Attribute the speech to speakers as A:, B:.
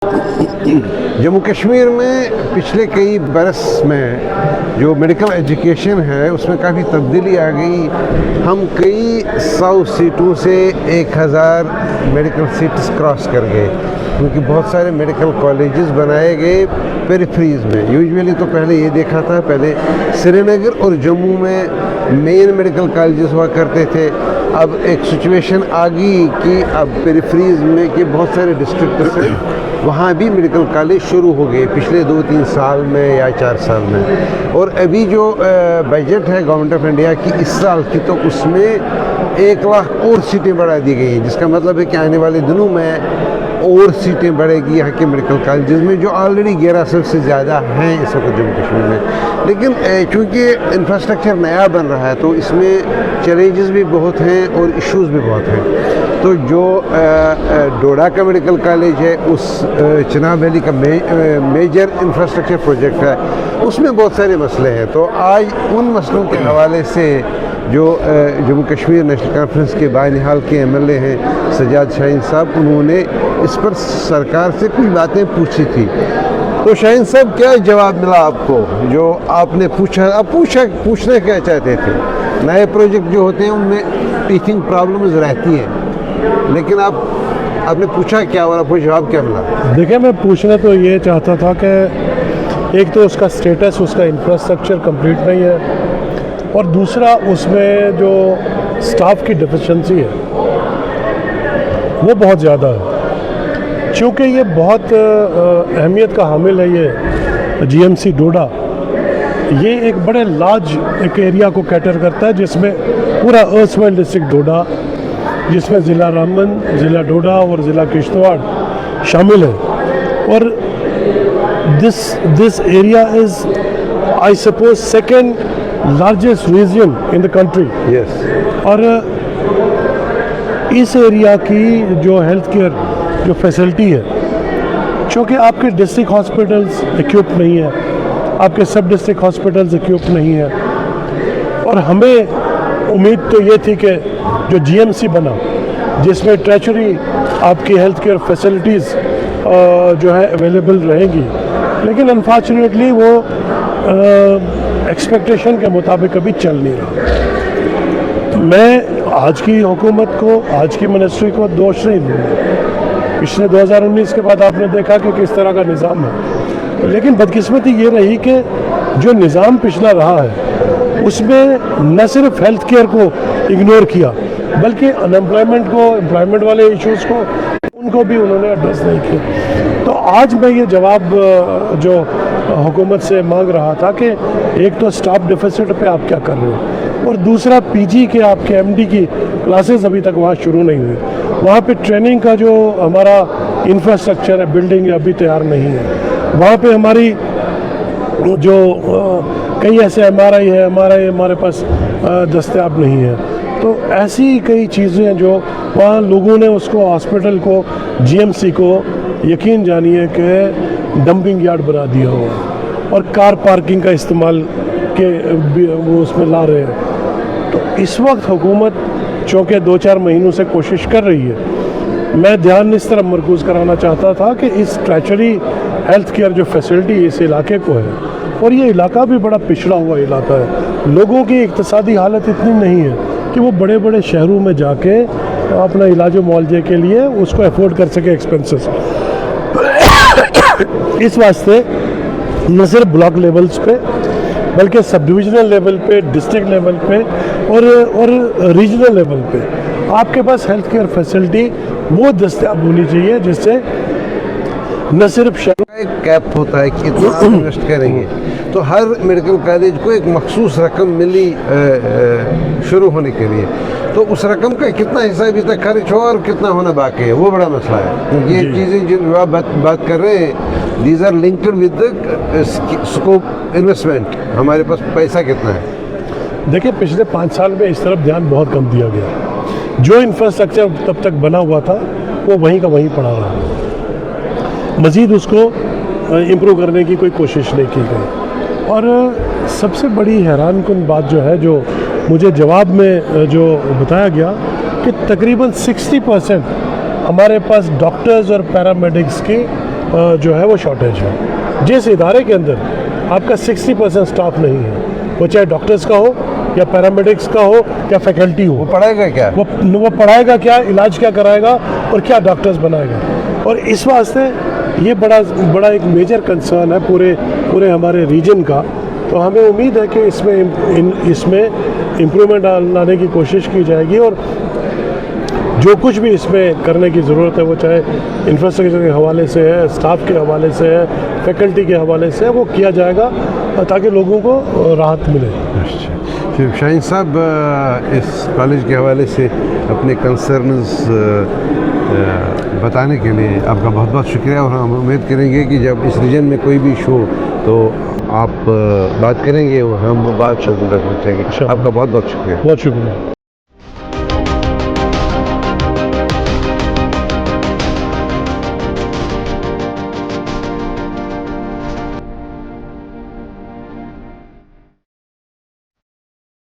A: जम्मू कश्मीर में पिछले कई बरस में जो मेडिकल एजुकेशन है उसमें काफ़ी तब्दीली आ गई। हम कई 100 सीटों से 1000 मेडिकल सीट्स क्रॉस कर गए, क्योंकि बहुत सारे मेडिकल कॉलेजेस बनाए गए पेरिफेरीज में। यूजुअली तो पहले ये देखा था, पहले श्रीनगर और जम्मू में मेन मेडिकल कॉलेजेस हुआ करते थे। अब एक सिचुएशन आ गई कि अब पेरिफेरीज में कि बहुत सारे डिस्ट्रिक्ट से वहाँ भी मेडिकल कॉलेज शुरू हो गए पिछले 2-3 साल में या 4 साल में। और अभी जो बजट है गवर्नमेंट ऑफ इंडिया की इस साल की, तो उसमें 1 लाख और सीटें बढ़ा दी गई हैं, जिसका मतलब है कि आने वाले दिनों में और सीटें बढ़ेगी यहाँ के मेडिकल कॉलेजेस में, जो ऑलरेडी 1100 से ज़्यादा हैं इस वक्त जम्मू कश्मीर में। लेकिन चूँकि इंफ्रास्ट्रक्चर नया बन रहा है तो इसमें चैलेंजेस भी बहुत हैं और इश्यूज़ भी बहुत हैं। तो जो डोडा का मेडिकल कॉलेज है, उस चिनाब वैली का मेजर इंफ्रास्ट्रक्चर प्रोजेक्ट है, उसमें बहुत सारे मसले हैं। तो आज उन मसलों के हवाले से जो जम्मू कश्मीर नेशनल कॉन्फ्रेंस के बानिहाल के एमएलए हैं सजाद शाहीन साहब, उन्होंने इस पर सरकार से कुछ बातें पूछी थी। तो शाहीन साहब, क्या जवाब मिला आपको जो आपने पूछा? आप पूछना क्या चाहते थे? नए प्रोजेक्ट जो होते हैं उनमें टीचिंग प्रॉब्लम्स रहती हैं, लेकिन आपने पूछा क्या और आपको जवाब क्या मिला?
B: देखिए, मैं पूछना तो ये चाहता था कि एक तो उसका स्टेटस, उसका इंफ्रास्ट्रक्चर कंप्लीट नहीं है, और दूसरा उसमें जो स्टाफ की डेफिशिएंसी है वो बहुत ज़्यादा है। चूँकि ये बहुत अहमियत का हामिल है ये जीएमसी डोडा, ये एक बड़े लार्ज एक एरिया को कैटर करता है, जिसमें पूरा अर्सवाइल डिस्ट्रिक्ट डोडा, जिसमें ज़िला रामबन, ज़िला डोडा और ज़िला किश्तवाड़ शामिल है। और this area is I suppose second largest region in the country.
A: Yes.
B: और इस एरिया की जो हेल्थ केयर जो फैसिलिटी है, चूँकि आपके डिस्ट्रिक्ट हॉस्पिटल्स इक्विप नहीं है, आपके सब डिस्ट्रिक्ट हॉस्पिटल्स इक्विप नहीं है, और हमें उम्मीद तो ये थी कि जो जीएमसी बना, जिसमें ट्रेचरी आपकी हेल्थ केयर फैसिलिटीज़ जो है अवेलेबल रहेंगी, लेकिन अनफॉर्चुनेटली वो एक्सपेक्टेशन के मुताबिक अभी चल नहीं रहा। मैं आज की हुकूमत को, आज की मिनिस्ट्री को दोष नहीं दूँगा। पिछले 2019 के बाद आपने देखा कि किस तरह का निज़ाम है, लेकिन बदकिस्मती ये रही कि जो निज़ाम पिछला रहा है उसमें न सिर्फ हेल्थ केयर को इग्नोर किया, बल्कि अनएम्प्लॉयमेंट को, एम्प्लॉयमेंट वाले इश्यूज़ को, उनको भी उन्होंने एड्रेस नहीं किया। तो आज मैं ये जवाब जो हुकूमत से मांग रहा था कि एक तो स्टाफ डेफिसिट पे आप क्या कर रहे हो, और दूसरा पीजी के आपके एमडी की क्लासेस अभी तक वहाँ शुरू नहीं हुई, वहाँ पे ट्रेनिंग का जो हमारा इंफ्रास्ट्रक्चर है, बिल्डिंग अभी तैयार नहीं है, वहाँ पे हमारी जो कई ऐसे एमआरआई हमारे पास दस्तयाब नहीं है। तो ऐसी कई चीज़ें हैं जो वहाँ लोगों ने उसको, हॉस्पिटल को, जीएमसी को यकीन जानिए कि डंपिंग यार्ड बना दिया हुआ, और कार पार्किंग का इस्तेमाल के वो उसमें ला रहे हैं। तो इस वक्त हुकूमत चूँकि 2-4 महीनों से कोशिश कर रही है, मैं ध्यान इस तरफ मरकूज़ कराना चाहता था कि इस ट्रेचरी हेल्थ केयर जो फैसिलिटी इस इलाके को है, और ये इलाका भी बड़ा पिछड़ा हुआ इलाका है, लोगों की इक्तिसादी हालत इतनी नहीं है कि वो बड़े बड़े शहरों में जाके अपना इलाज मुआवजे के लिए उसको अफोर्ड कर सके एक्सपेंसेस। इस वास्ते न सिर्फ ब्लॉक लेवल्स पे, बल्कि सब डिविजनल लेवल पे, डिस्ट्रिक्ट लेवल पे और रीजनल लेवल पे आपके पास हेल्थ केयर फैसिलिटी वो दस्तयाब होनी चाहिए, जिससे न सिर्फ
A: एक कैप होता है कि इतना आप इन्वेस्ट करेंगे, तो हर मेडिकल कॉलेज को एक मखसूस रकम मिली शुरू होने के लिए, तो उस रकम का कितना हिस्सा अभी तक खर्च हो और कितना होना बाकी है, वो बड़ा मसला है। ये चीज़ें जो आप बात कर रहे हैं, these are linked with the scope investment, हमारे पास पैसा कितना है।
B: देखिए, पिछले 5 साल में इस तरफ ध्यान बहुत कम दिया गया। जो इंफ्रास्ट्रक्चर तब तक बना हुआ था वो वहीं का वहीं पड़ा रहा, मज़ीद उसको इम्प्रूव करने की कोई कोशिश नहीं की गई। और सबसे बड़ी हैरानकुन बात जो है, जो मुझे जवाब में जो बताया गया, कि तकरीबन 60% हमारे पास डॉक्टर्स और पैरामेडिक्स की जो है वो शॉर्टेज है। जिस इदारे के अंदर आपका 60% स्टाफ नहीं है, वो चाहे डॉक्टर्स का हो या पैरामेडिक्स का हो या फैकल्टी हो,
A: वो पढ़ेगा क्या?
B: वो पढ़ाएगा क्या, इलाज क्या कराएगा और क्या डॉक्टर्स बनाएगा। और इस वास्ते ये बड़ा एक मेजर कंसर्न है पूरे हमारे रीजन का। तो हमें उम्मीद है कि इसमें इम्प्रूवमेंट लाने की कोशिश की जाएगी और जो कुछ भी इसमें करने की ज़रूरत है, वो चाहे इंफ्रास्ट्रक्चर के हवाले से है, स्टाफ के हवाले से है, फैकल्टी के हवाले से है, वो किया जाएगा ताकि लोगों को राहत मिले।
A: फिर शाहीन साहब, इस कॉलेज के हवाले से अपने कंसर्न्स बताने के लिए आपका बहुत बहुत शुक्रिया, और हम उम्मीद करेंगे कि जब इस रीजन में कोई भी इशू तो आप बात करेंगे और हम वो बात शुरू रखना चाहेंगे। आपका बहुत बहुत शुक्रिया।
B: बहुत शुक्रिया।